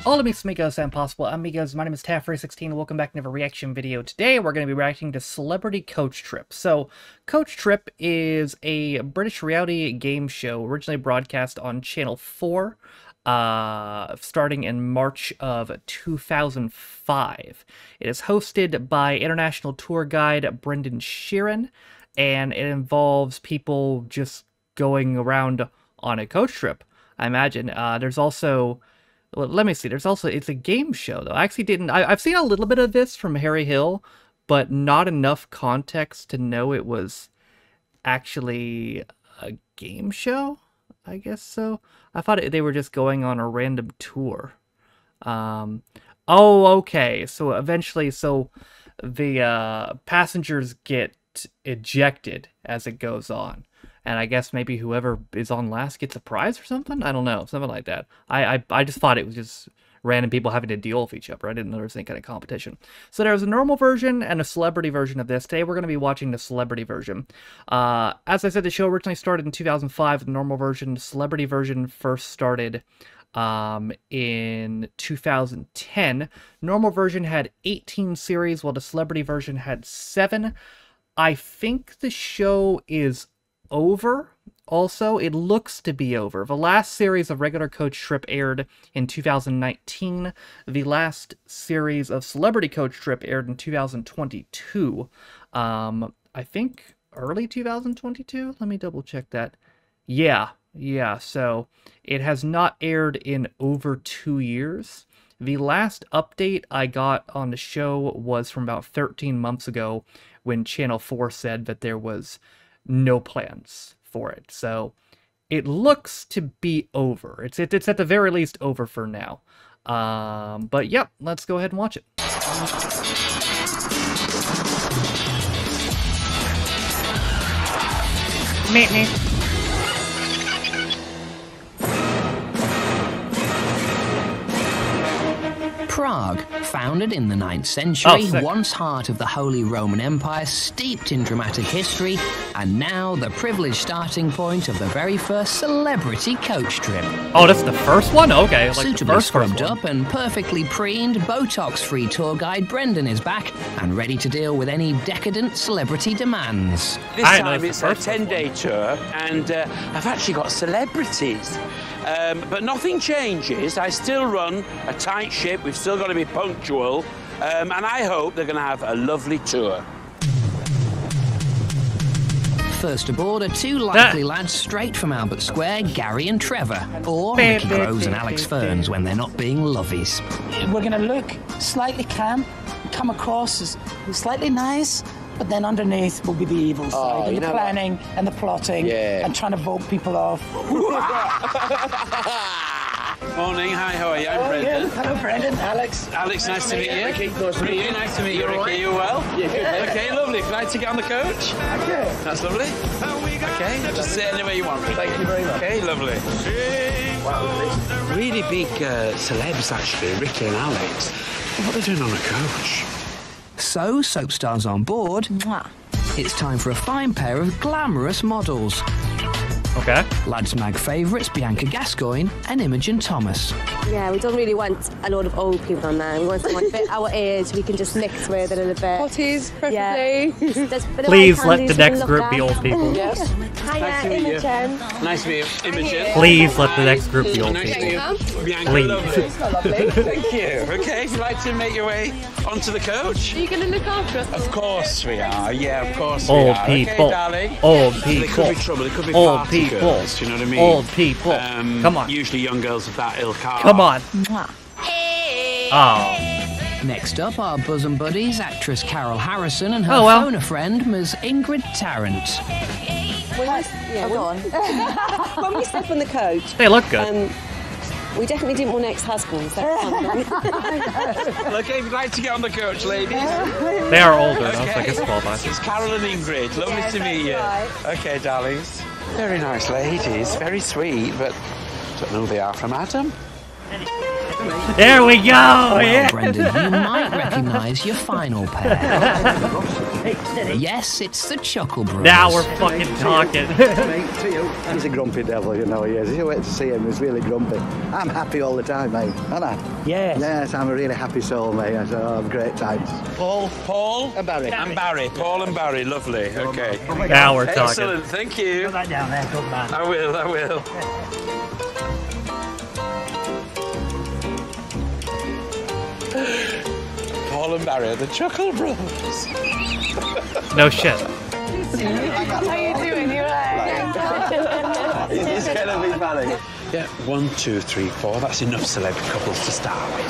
Hola mis amigos and possible amigos, my name is Taffrey16, welcome back to another reaction video. Today we're going to be reacting to Celebrity Coach Trip. So, Coach Trip is a British reality game show originally broadcast on Channel 4, starting in March of 2005. It is hosted by international tour guide Brendan Sheeran, and it involves people just going around on a coach trip, I imagine. There's also... Well, let me see. It's a game show, though. I actually didn't... I've seen a little bit of this from Harry Hill, but not enough context to know it was actually a game show, I guess so. I thought they were just going on a random tour. Oh, okay. So eventually, the passengers get ejected as it goes on. And I guess maybe whoever is on last gets a prize or something? I don't know. Something like that. I just thought it was just random people having to deal with each other. I didn't know there was any kind of competition. So there's a normal version and a celebrity version of this. Today we're going to be watching the celebrity version. As I said, the show originally started in 2005 with the normal version. The celebrity version first started in 2010. Normal version had 18 series, while the celebrity version had 7. I think the show is over. Also, it looks to be over. The last series of regular Coach Trip aired in 2019. The last series of Celebrity Coach Trip aired in 2022. I think early 2022? Let me double check that. Yeah, so it has not aired in over 2 years. The last update I got on the show was from about 13 months ago when Channel 4 said that there was no plans for it. So it looks to be over. It's at the very least over for now. But yep, let's go ahead and watch it. Meet me. Prague, founded in the 9th century, once heart of the Holy Roman Empire, steeped in dramatic history, and now the privileged starting point of the very first celebrity coach trip. Oh, that's the first one? Okay, like suitably the scrubbed up and perfectly preened, Botox-free tour guide Brendan is back and ready to deal with any decadent celebrity demands. This time it's a 10-day tour, and I've actually got celebrities. But nothing changes. I still run a tight ship. We've still got to be punctual. And I hope they're going to have a lovely tour. First aboard are two likely lads straight from Albert Square, Gary and Trevor, or Mickey Groves and Alex Ferns when they're not being lovies. We're going to look slightly calm, come across as slightly nice, but then underneath will be the evil side, and the planning and the plotting and trying to vote people off. Morning, hi, how are you? I'm Brendan. Hello, Brendan. Alex. Alex, nice to meet you. Ricky, nice to meet you. Nice to meet you, Ricky. You well? Yeah, good. Okay, lovely. Glad to get on the coach. Okay. That's lovely. Okay, just sit anywhere you want. Thank you very much. Okay, lovely. Wow. Really big celebs, actually, Ricky and Alex. What are they doing on a coach? So, soap stars on board. It's time for a fine pair of glamorous models. Okay. Lads Mag favourites Bianca Gascoigne and Imogen Thomas. Yeah, we don't really want a load of old people on there. We want someone a bit our age we can just mix with a little bit. Hotties, preferably. Yeah. Please let the next group be old people. Yes. Hiya, Imogen. Nice to meet you, Imogen. Please let the next group be old Nice to people. meet you. Bianca, Please. lovely. Thank you. Okay, if you'd like to make your way onto the coach. Are you going to look after us? Of course we are. Yeah, of course we Old are. people. Okay, darling. Old There people. could be trouble. There could be Old party people. girls, you know what I mean? Old people. Come on. Usually young girls of that ilk are. Come on. Oh. Next up are bosom buddies, actress Carol Harrison and her phoner friend, Ms. Ingrid Tarrant. Go on. When we step on the coach, They look good. we definitely didn't want ex-husbands. Okay, if you'd like to get on the coach, ladies. They are older, though, so I guess qualifies. It's Carol and Ingrid. Lovely to meet you. Right. Okay, darlings. Very nice ladies, very sweet, but don't know who they are from Adam. There we go! Well, Yeah. Brendan, you might recognise your final pair. Yes, it's the Chuckle Brothers. Now we're fucking talking. He's a grumpy devil, you know he is. You wait to see him, he's really grumpy. I'm happy all the time, mate, aren't I? Yes. Yes, I'm a really happy soul, mate. I have great times. Paul And Barry. and Barry. Paul and Barry, lovely. Okay. Now we're talking. Excellent, thank you. Put that down there, good man. I will. Paul and Barry are the Chuckle Brothers. No shit. How you doing? You right? It's gonna be funny. Yeah, 1, 2, 3, 4. That's enough celeb couples to start with.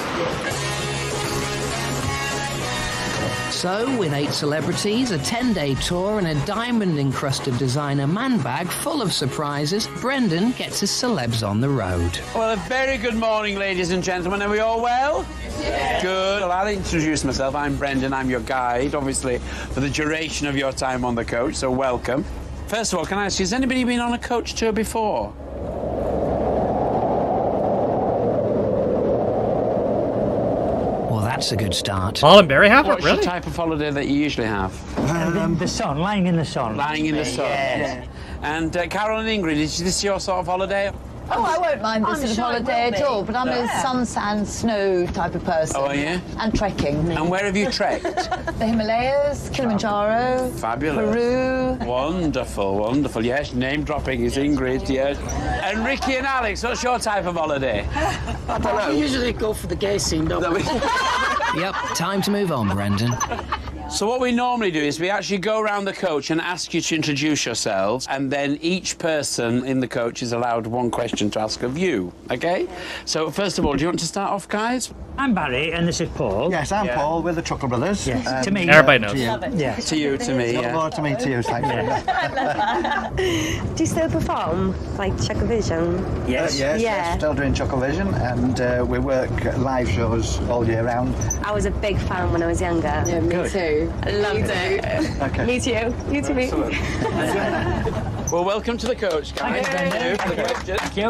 So, with 8 celebrities, a 10-day tour and a diamond-encrusted designer man bag full of surprises, Brendan gets his celebs on the road. Well, a very good morning, ladies and gentlemen. Are we all well? Yeah. Good. Well, I'll introduce myself. I'm Brendan. I'm your guide, obviously, for the duration of your time on the coach, so welcome. First of all, can I ask you, has anybody been on a coach tour before? Well, that's a good start. Paul and Barry have it, What's really? your type of holiday that you usually have? The sun, lying in the sun. Lying in the sun. Yes. And Carol and Ingrid, is this your sort of holiday? Oh, I won't mind this sort of holiday at all, but I'm a sun, sand, snow type of person. Oh, are you? And trekking. And where have you trekked? The Himalayas, Kilimanjaro, Fabulous. Peru. Wonderful, wonderful. Yes, name dropping is Ingrid, yes. And Ricky and Alex, what's your type of holiday? I don't know. We usually go for the gay scene, don't we? Yep, time to move on, Brendan. So what we normally do is we actually go around the coach and ask you to introduce yourselves, and then each person in the coach is allowed one question to ask of you, OK? So, first of all, do you want to start off, guys? I'm Barry, and this is Paul. Yes, I'm Paul, with the Chuckle Brothers. Yes, to me. Everybody knows. Yes. To you, to me, Look yeah. forward to meet you, thank you. Do you still perform, like Chuckle Vision? Yes. Yeah. Still doing Chuckle Vision, and we work live shows all year round. I was a big fan when I was younger. Yeah, me too. I loved it. Okay. Me too. You too, me. Well, welcome to the coach, guys. Thank you. For the questions. Thank you.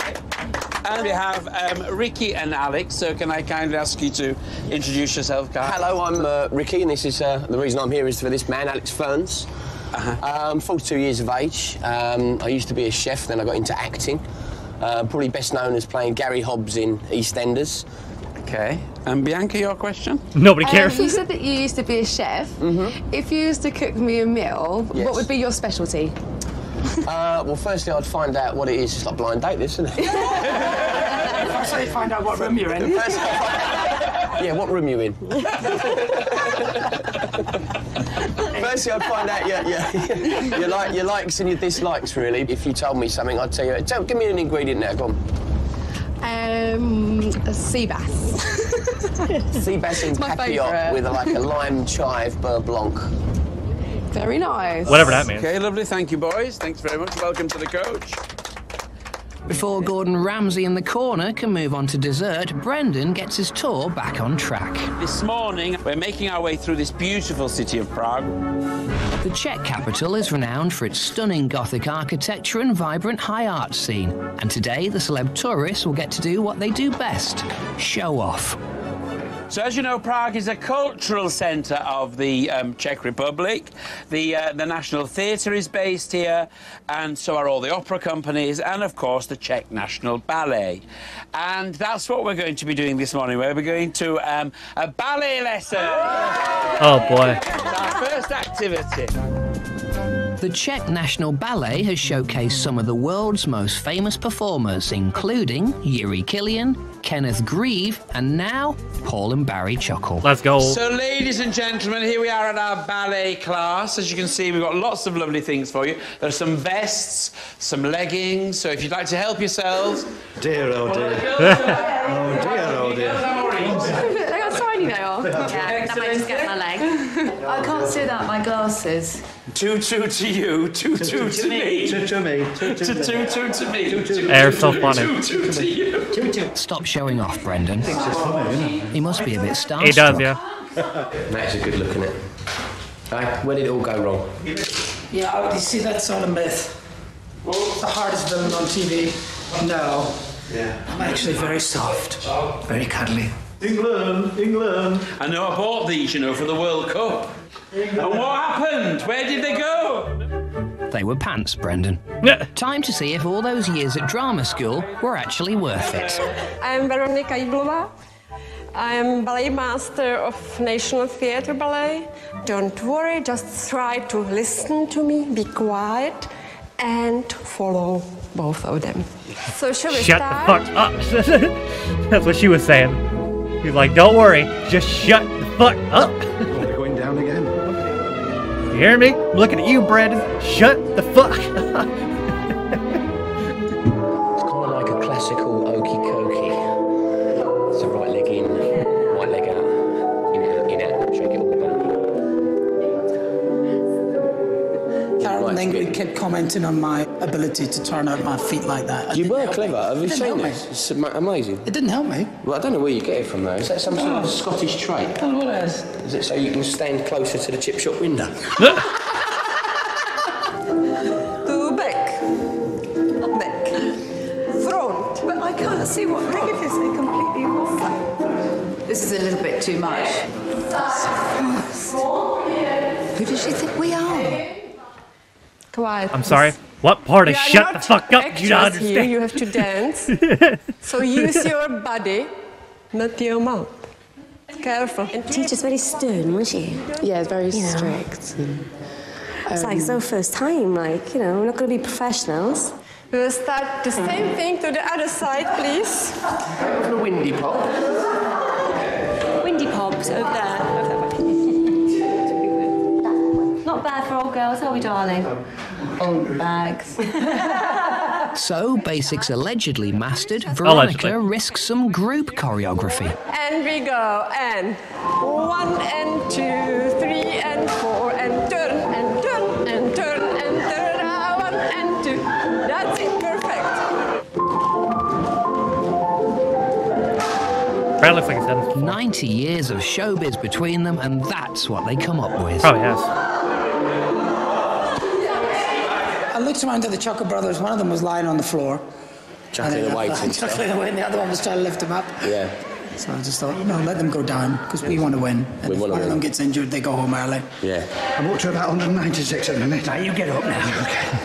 And we have Ricky and Alex, so can I kindly ask you to introduce yourself, guys? Hello, I'm Ricky, and this is the reason I'm here is for this man, Alex Ferns. I'm 42 years of age. I used to be a chef, then I got into acting. Probably best known as playing Gary Hobbs in EastEnders. OK. And Bianca, your question? Nobody cares. You said that you used to be a chef. If you used to cook me a meal, Yes. what would be your specialty? Well, firstly, I'd find out what it is. It's like blind date, this, isn't it? Firstly, find out what room you're in. Yeah, what room you in? Firstly, I'd find out your likes and your dislikes, really. If you told me something, I'd tell you, give me an ingredient now, go on. A sea bass. Sea bass in my papillote favourite. with like a lime chive beurre blanc. Very nice. Whatever that means. OK, lovely. Thank you, boys. Thanks very much. Welcome to the coach. Before Gordon Ramsay in the corner can move on to dessert, Brendan gets his tour back on track. This morning, we're making our way through this beautiful city of Prague. The Czech capital is renowned for its stunning Gothic architecture and vibrant high art scene. And today, the celeb tourists will get to do what they do best, show off. So, as you know, Prague is a cultural centre of the Czech Republic. The National Theatre is based here, and so are all the opera companies, and, of course, the Czech National Ballet. And that's what we're going to be doing this morning. We're going to a ballet lesson. Oh, boy. It's our first activity. The Czech National Ballet has showcased some of the world's most famous performers, including Yuri Killian, Kenneth Grieve, and now Paul and Barry Chuckle. Let's go. So, ladies and gentlemen, here we are at our ballet class. As you can see, we've got lots of lovely things for you. There are some vests, some leggings, so if you'd like to help yourselves... Dear, oh dear. Oh dear, oh dear. They got tiny now. Yeah, that might just get my leg. I can't see without my glasses. 2-2 to you, 2-2 to me. To me. 2-2 to me. They're so funny. 2-2 to you. Stop showing off, Brendan. He must be a bit starstruck. He does, yeah. That's a good look, isn't it? Where did it all go wrong? Yeah, you see, that's all a myth. It's the hardest villain on TV. No. Yeah. I'm actually very soft, very cuddly. England, England. I know I bought these, you know, for the World Cup. England. And what happened? Where did they go? They were pants, Brendan. Time to see if all those years at drama school were actually worth it. I'm Veronika Iblova. I'm ballet master of National Theatre Ballet. Don't worry, just try to listen to me, be quiet, and follow both of them. So shall we start? Shut the fuck up. That's what she was saying. He's like, don't worry, just shut the fuck up. We're going down again. You hear me? I'm looking at you, Brandon. Shut the fuck up. It's kind of like a classical okey cokey. It's a right leg in, right leg out, in out, shake it all about. Carol and Ingrid kept commenting on my ability to turn out my feet like that. You were clever. Have you seen this? It's amazing. It didn't help me. Well, I don't know where you get it from, though. Is that some sort of Scottish trait? Oh, what is? Is it so you can stand closer to the chip shop window? To back. Back. Front. But I can't see what leg it is. They completely wrong. This is a little bit too much. Who does she think we are? Quiet. I'm sorry. What part of shut the fuck up do you not understand? Here. You have to dance. So use your body, not your mouth. Careful. And teacher's very stern, wasn't she? Yeah, very strict. It's like it's our first time, like, you know, we're not going to be professionals. We will start the same thing to the other side, please. A windy pop. Windy pops over there. Not bad for old girls, are we, darling? Old bags. So, Basics allegedly mastered, Veronica risks some group choreography. And we go, and 1 and 2, 3 and 4, and turn, and turn, and turn, and turn, 1 and 2. That's it, perfect. Brad looks like he's done this before. 90 years of showbiz between them, and that's what they come up with. Probably has. I looked around at the Chucker brothers. One of them was lying on the floor. Chuckling away. Chuckling away, and the other one was trying to lift him up. Yeah. So I just thought, no, let them go down, because we want to win. And if one of them gets injured, they go home early. Yeah. I'm up to about 196 at the minute. Now you get up now.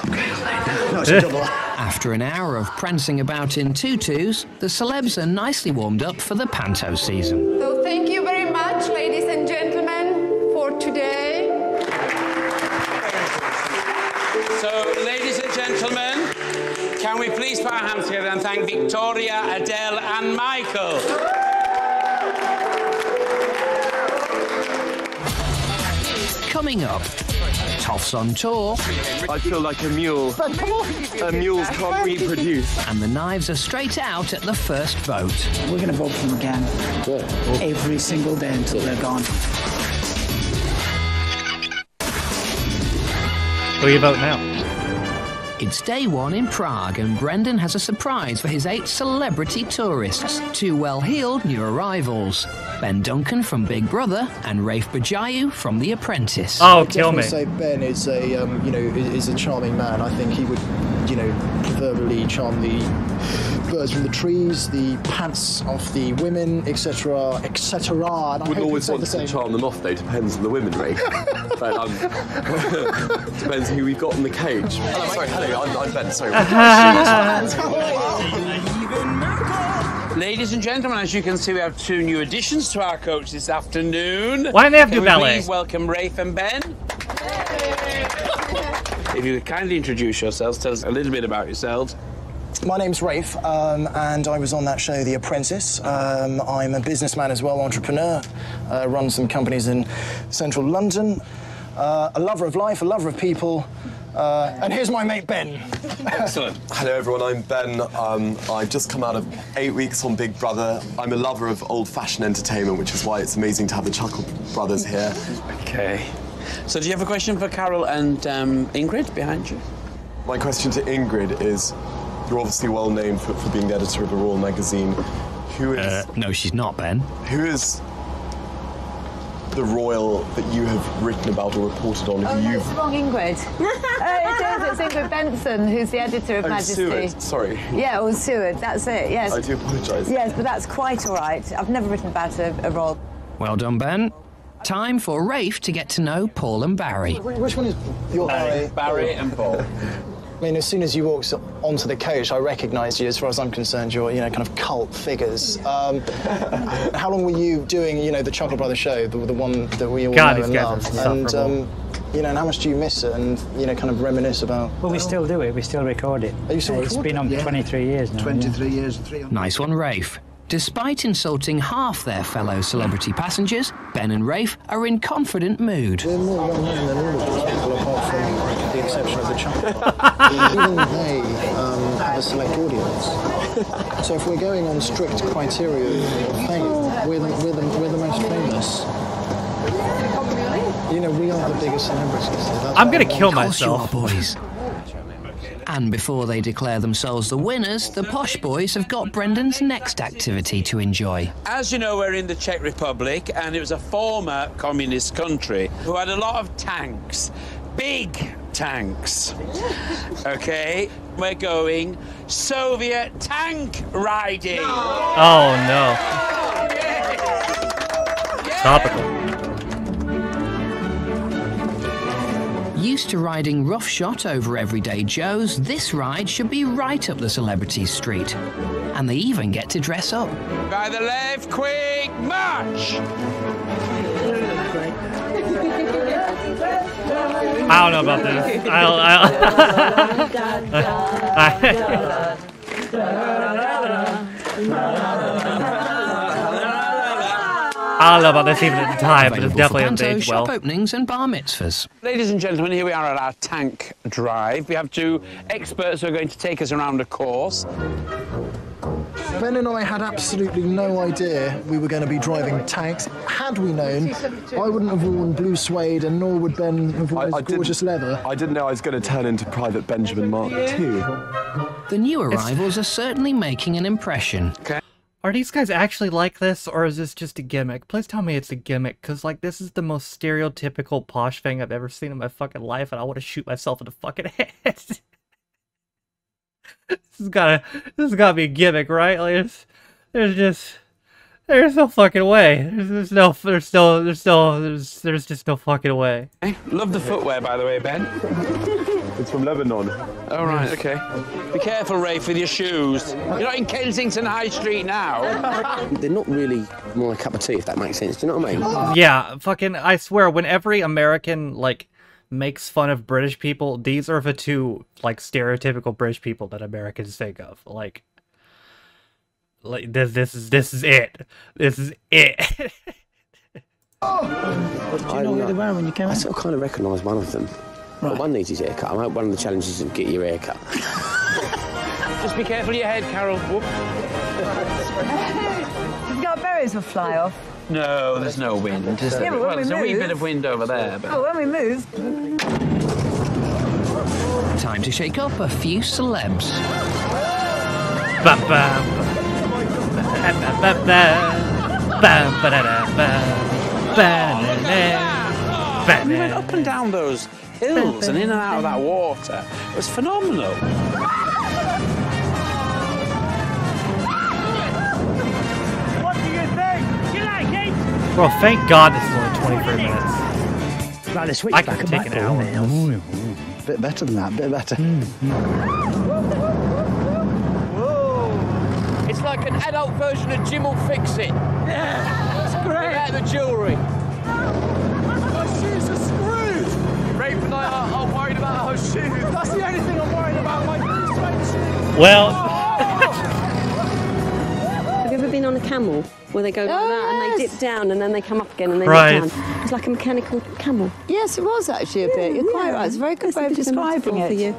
Okay. No, it's a double. After an hour of prancing about in tutus, the celebs are nicely warmed up for the panto season. So thank you very much, ladies and gentlemen, for today. So, ladies and gentlemen, can we please put our hands together and thank Victoria, Adele and Michael. Coming up, Toffs on tour. I feel like a mule. Mules can't reproduce. And the knives are straight out at the first vote. We're going to vote for them again. Every single day until they're gone. Who are you voting now? It's day one in Prague, and Brendan has a surprise for his 8 celebrity tourists. 2 well-heeled new arrivals. Ben Duncan from Big Brother and Rafe Bajayu from The Apprentice. Oh, kill me. I'd say Ben is a, is a charming man. I think he would, proverbially charm the birds from the trees, the pants of the women, etc., etc. Would always want to charm them off, though. Depends on the women, Rafe. But depends who we've got in the cage. Hello, I'm Ben. Sorry. Ladies and gentlemen, as you can see, we have 2 new additions to our coach this afternoon. Why do they have to do ballet? Please welcome Rafe and Ben. If you could kindly introduce yourselves, tell us a little bit about yourselves. My name's Rafe, and I was on that show, The Apprentice. I'm a businessman as well, entrepreneur, run some companies in central London, a lover of life, a lover of people, and here's my mate, Ben. Excellent. Hello, everyone, I'm Ben. I've just come out of 8 weeks on Big Brother. I'm a lover of old-fashioned entertainment, which is why it's amazing to have the Chuckle brothers here. Okay. So do you have a question for Carol and Ingrid behind you? My question to Ingrid is, you're obviously well known for being the editor of a Royal magazine. Who is... No, she's not, Ben. Who is the royal that you have written about or reported on? Oh, no, it's wrong, Ingrid. It is. It's Ingrid Benson, who's the editor of Majesty. Seward, sorry. Yeah, or Seward, that's it, yes. I do apologise. Yes, but that's quite all right. I've never written about a royal. Well done, Ben. Time for Rafe to get to know Paul and Barry. Which one is your Barry? Barry and Paul. I mean, as soon as you walked onto the coach, I recognised you. As far as I'm concerned, you're, kind of cult figures. How long were you doing, the Chuckle Brothers show, the one that we all know and love? And, and how much do you miss it and, kind of reminisce about? Well, we still do it. We still record it. Are you still It's been on 23 years now. 23 years. 300. Nice one, Rafe. Despite insulting half their fellow celebrity passengers, Ben and Rafe are in confident mood. We're more well-known than all of those people, apart from the exception of the Chuckle Brothers. Even they have a select audience. So if we're going on strict criteria of fame, we're the most famous. We are the biggest celebrities. I'm gonna kill myself. Boys. And before they declare themselves the winners, the Posh Boys have got Brendan's next activity to enjoy. As you know, we're in the Czech Republic, and it was a former communist country who had a lot of tanks. Big tanks. Okay? We're going Soviet tank riding. Oh, no. Topical. Used to riding roughshod over everyday Joes, this ride should be right up the celebrities' street. And they even get to dress up. By the left, quick march! I don't know about this. I don't know about this even at the time, but it's definitely Panto, aged well. shop openings and bar mitzvahs. Ladies and gentlemen, here we are at our tank drive. We have two experts who are going to take us around a course. Ben and I had absolutely no idea we were going to be driving tanks. Had we known, I wouldn't have worn blue suede, and nor would Ben have worn his gorgeous leather. I didn't know I was going to turn into Private Benjamin Mark II. The new arrivals are certainly making an impression. Okay. Are these guys actually like this, or is this just a gimmick? Please tell me it's a gimmick, because, like, this is the most stereotypical posh thing I've ever seen in my fucking life, and I want to shoot myself in the fucking head. This has gotta be a gimmick, right? Like, there's no fucking way. There's just no fucking way. Hey, love the footwear, by the way, Ben. It's from Lebanon. Oh, right, okay. Be careful, Rafe, with your shoes. You're not in Kensington High Street now. They're not really my cup of tea, if that makes sense. Do you know what I mean? Yeah, fucking, I swear, when every American, like, makes fun of British people, these are the two, like, stereotypical British people that Americans think of. Like this is it. This is it. What did you know who they were when you came in? I sort of kind of recognise one of them. Right. Well, one needs his haircut. I hope one of the challenges is to get your haircut. Just be careful of your head, Carol. Whoop. You've got berries will fly off. No, there's no wind. Is there? Yeah, but well, there's a wee bit of wind over there. But... Oh, when we move. Time to shake up a few celebs. Bam, bam. Bam, bam, bam. Bam, ba-da-da, bam. Bam, we went up and down those hills and in and out of that water. It was phenomenal. What do you think? You like it? Bro, thank God this is only 23 minutes. Right, the switch I back could take an hour. Bit better than that, bit better. It's like an adult version of Jim will fix it. Yeah, it's great. Without the jewellery. My shoes are screwed! Rafe and I are worried about her shoes. That's the only thing I'm worried about, my blue suede shoes. Well... Have you ever been on a camel where they go like that and they dip down and then they come up again and they Right. dip down? It's like a mechanical camel. Yes, it was actually a bit. You're quite right. It's a very good way of describing it. For you.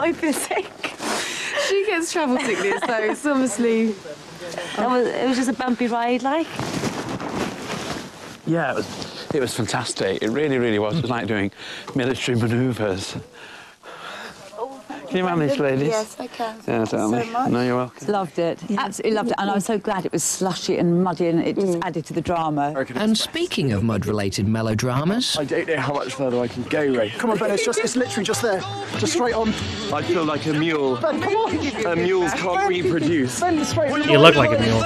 I feel sick. She gets travel sickness, so it's obviously It was just a bumpy ride, like. Yeah, it was fantastic. It really, really was. It was like doing military manoeuvres. Can you manage, ladies? Yes, I can. Yeah, darling. So much. No, you're welcome. Loved it. Yeah. Absolutely loved it. And I was so glad it was slushy and muddy and it just added to the drama. And speaking of mud-related melodramas... I don't know how much further I can go, Ray. Come on, Ben, it's literally just there. Just straight on. I feel like a mule. Ben, come on. Mules can't reproduce. Ben, straight on. You look like a mule.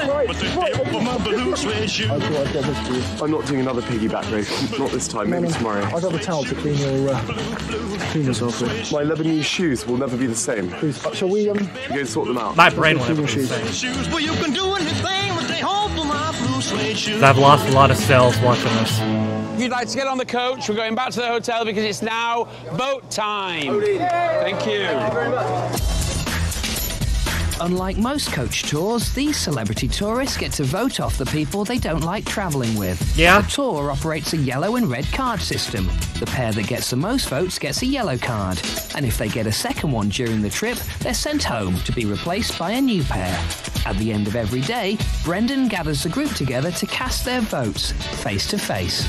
I'm not doing another piggyback race. Not this time, maybe tomorrow. I've got a towel to clean yourself with. My Lebanese shoes will never be the same. Shall we, You go sort them out. My brain will never be the same. I've lost a lot of cells watching this. If you'd like to get on the coach, we're going back to the hotel because it's now boat time. Thank you. Thank you very much. Unlike most coach tours, these celebrity tourists get to vote off the people they don't like travelling with. Yeah. The tour operates a yellow and red card system. The pair that gets the most votes gets a yellow card. And if they get a second one during the trip, they're sent home to be replaced by a new pair. At the end of every day, Brendan gathers the group together to cast their votes, face to face.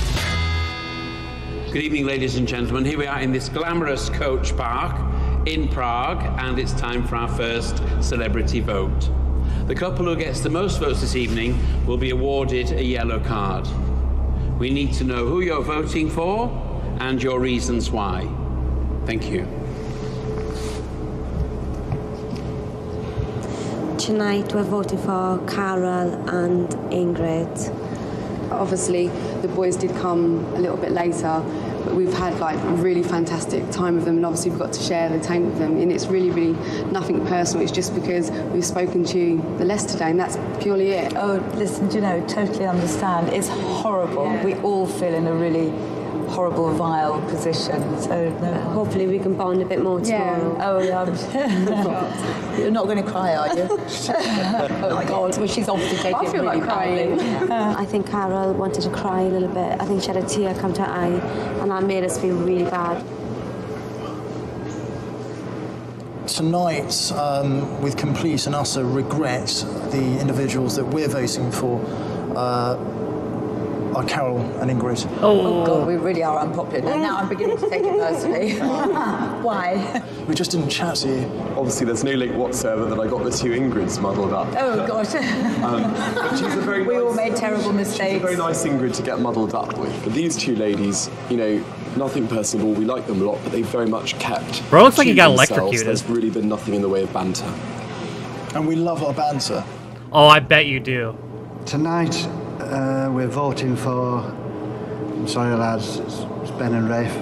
Good evening, ladies and gentlemen. Here we are in this glamorous coach park in Prague, and it's time for our first celebrity vote. The couple who gets the most votes this evening will be awarded a yellow card. We need to know who you're voting for and your reasons why. Thank you. Tonight we're voting for Carol and Ingrid. Obviously, the boys did come a little bit later, but we've had like a really fantastic time with them, and obviously we've got to share the tank with them, and it's really, really nothing personal. It's just because we've spoken to the less today, and that's purely it. Oh, listen, do you know, totally understand. It's horrible. Yeah. We all feel in a really horrible, vile position. So hopefully we can bond a bit more tomorrow. Oh, yeah. You're not going to cry, are you? Oh God! Well, she's obviously taking I feel really like crying. badly. I think Carol wanted to cry a little bit. I think she had a tear come to her eye, and that made us feel really bad. Tonight, with complete and utter regret, the individuals that we're voting for are Carol and Ingrid. Oh God, we really are unpopular. Now I'm beginning to take it personally. Why? We just didn't chat to you. Obviously, there's no link whatsoever that I got the two Ingrids muddled up. Oh God. But she's a very we all made terrible mistakes. She's a very nice Ingrid to get muddled up with. But these two ladies, you know, nothing personal. We like them a lot, but they very much kept. Bro, looks like he got themselves. electrocuted. There's really been nothing in the way of banter. And we love our banter. Oh, I bet you do. Tonight, we're voting for, I'm sorry lads, it's Ben and Rafe.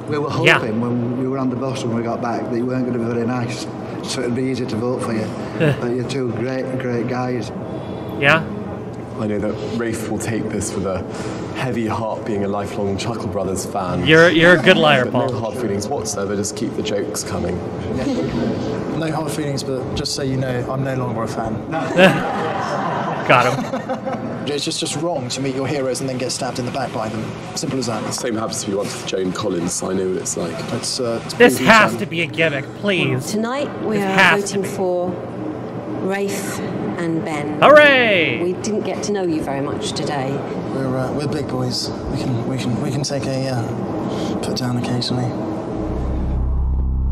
We were hoping when we were on the bus when we got back that you weren't going to be very nice, so it'd be easy to vote for you. But you're two great guys. Yeah? I know that Rafe will take this with a heavy heart, being a lifelong Chuckle Brothers fan. You're a good liar, Paul. No hard feelings whatsoever, just keep the jokes coming. No hard feelings, but just so you know, I'm no longer a fan. Got him. It's just wrong to meet your heroes and then get stabbed in the back by them. Simple as that. The same happens to me once with Joan Collins, so I know what it's like. This has to be a gimmick, please. Tonight we are voting for Rafe and Ben. Hooray! We didn't get to know you very much today. We're big boys. We can take a put down occasionally.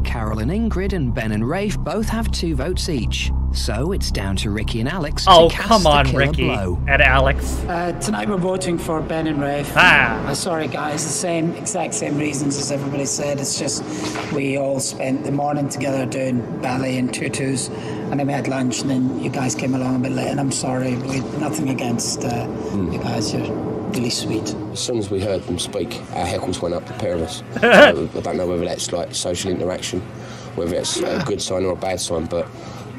Carol and Ingrid and Ben and Rafe both have 2 votes each. So it's down to Ricky and Alex to cast come on, the killer Ricky blow. and Alex. Tonight we're voting for Ben and Rafe. Sorry guys, the exact same reasons as everybody said. It's just we all spent the morning together doing ballet and tutus, and then we had lunch, and then you guys came along a bit late, and I'm sorry, nothing against you guys. You're really sweet. As soon as we heard them speak, our heckles went up, the pair of us. So I don't know whether that's like social interaction, whether it's a good sign or a bad sign, but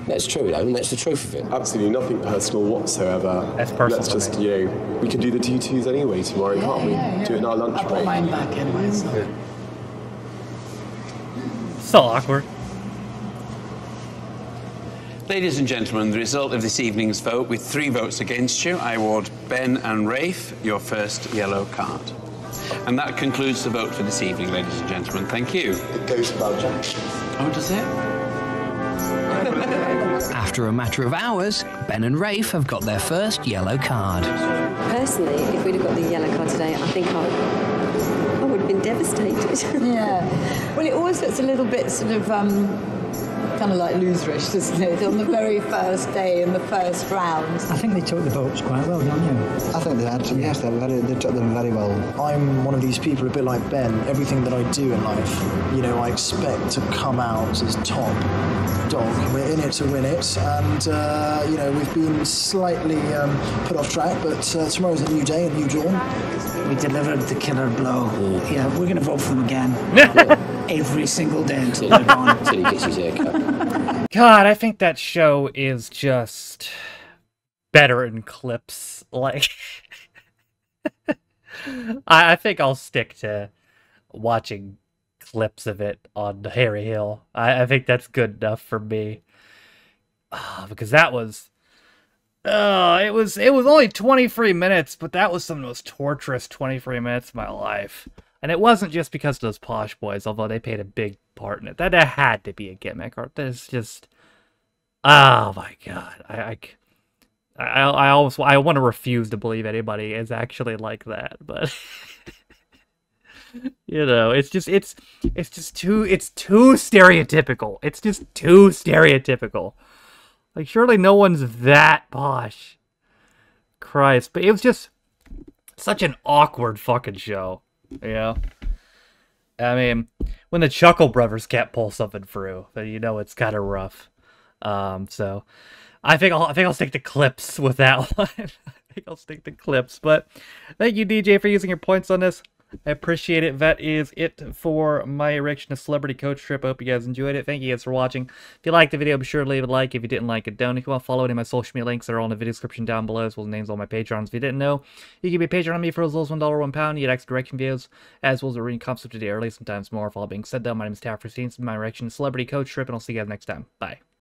that's true, though, and that's the truth of it. Absolutely nothing personal whatsoever. That's personal. Let's just, you know, we can do the tutus anyway tomorrow, can't we? Yeah. Do it in our lunch I break. put mine back anyway, so. So awkward. Ladies and gentlemen, the result of this evening's vote, with 3 votes against you, I award Ben and Rafe your first yellow card. And that concludes the vote for this evening, ladies and gentlemen. Thank you. It goes to Belgium. Oh, does it? After a matter of hours, Ben and Rafe have got their first yellow card. Personally, if we'd have got the yellow card today, I think I would have been devastated. Yeah. Well, it always looks a little bit sort of kind of like loserish, doesn't it? On the very first day in the first round. I think they took the boats quite well, don't you? I think they had to, yes, they took them very well. I'm one of these people, a bit like Ben. Everything that I do in life, you know, I expect to come out as top dog. We're in it to win it, and, you know, we've been slightly put off track, but tomorrow's a new day, a new dawn. We delivered the killer blow. Yeah, we're going to vote for them again. Every single day until they're gone. Until he gets his haircut. God, I think that show is just better in clips. Like, I think I'll stick to watching clips of it on Harry Hill. I think that's good enough for me. Because that was... it was only 23 minutes, but that was some of the most torturous 23 minutes of my life. And it wasn't just because of those Posh Boys, although they played a big part in it. That had to be a gimmick. Or there's just... Oh my god. I want to refuse to believe anybody is actually like that, but... You know, it's too stereotypical. It's just too stereotypical. Like, surely no one's that posh. Christ. But it was just such an awkward fucking show. You know? I mean, when the Chuckle Brothers can't pull something through, then you know it's kind of rough. So I think I'll stick to clips with that one. I think I'll stick to clips. But thank you, DJ, for using your points on this. I appreciate it. That is it for my reaction to Celebrity Coach Trip. I hope you guys enjoyed it. Thank you guys for watching. If you liked the video, be sure to leave a like. If you didn't like it, don't. If you want to follow any of my social media links, that are all in the video description down below, as well as names on my Patrons. If you didn't know, you can be a patron on me for as little as $1 or £1. You get extra direction videos, as well as a reading comments today early, sometimes more. With all being said, though, my name is Taffy. This is my reaction to Celebrity Coach Trip, and I'll see you guys next time. Bye.